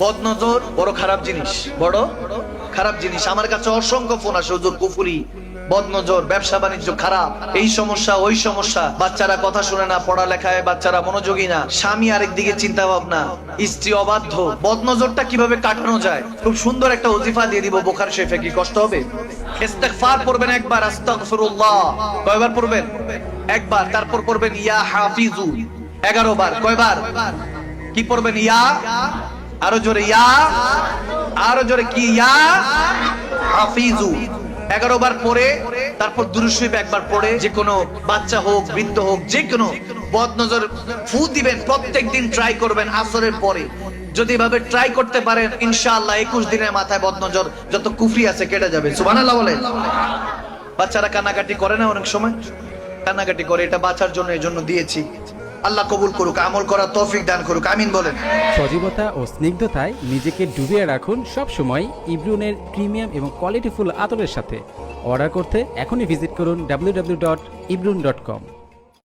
বদনজর বড় খারাপ জিনিস, বড় খারাপ জিনিস। আমার কাছে অসংখ্য ফোন আসে, হুজুর কুফরি, বদনজর, ব্যবসা বাণিজ্য খারাপ, এই সমস্যা ওই সমস্যা, বাচ্চারা কথা শুনে না, পড়ালেখায় বাচ্চারা মনোযোগী না, স্বামী আরেকদিকে চিন্তা ভাবনা, স্ত্রী অবাধ্য। বদনজরটা কিভাবে কাটানো যায়? খুব সুন্দর একটা ওজিফা দিয়ে দিব বুখারী শরীফে, কি কষ্ট হবে? ইস্তিগফার পড়বেন একবার, আস্তাগফিরুল্লাহ। কয়বার পড়বেন? একবার। তারপর পড়বেন ইয়া হাফিজু 11 বার। কয়বার? কি পড়বেন? ইয়া, আরো জোরে ইয়া, আরো জোরে কি? ইয়া হাফিজু 11 বার পড়ে তারপর দুরূদ শরীফ একবার পড়ে, যে কোনো বাচ্চা হোক বৃদ্ধ হোক যে কোনো বদনজর ফু দিবেন। প্রত্যেকদিন ট্রাই করবেন আসরের পরে। যদি এভাবে ট্রাই করতে পারেন ইনশাআল্লাহ 21 দিনের মাথায় বদনজর যত কুফরি আছে কেটে যাবে। সুবহানাল্লাহ বলেন। বাচ্চারা কান্নাকাটি করে না? অনেক সময় কান্নাকাটি করে, এটা বাঁচার জন্য, এই জন্য দিয়েছি। আল্লাহ কবুল করুক, আমল করার তৌফিক দান করুক, আমিন বলেন। সজীবতা ও স্নিগ্ধতায় নিজেকে ডুবিয়ে রাখুন সব সময় ইব্রুনের প্রিমিয়াম এবং কোয়ালিটিফুল আতরের সাথে। অর্ডার করতে এখনই ভিজিট করুন www.ibrun.com।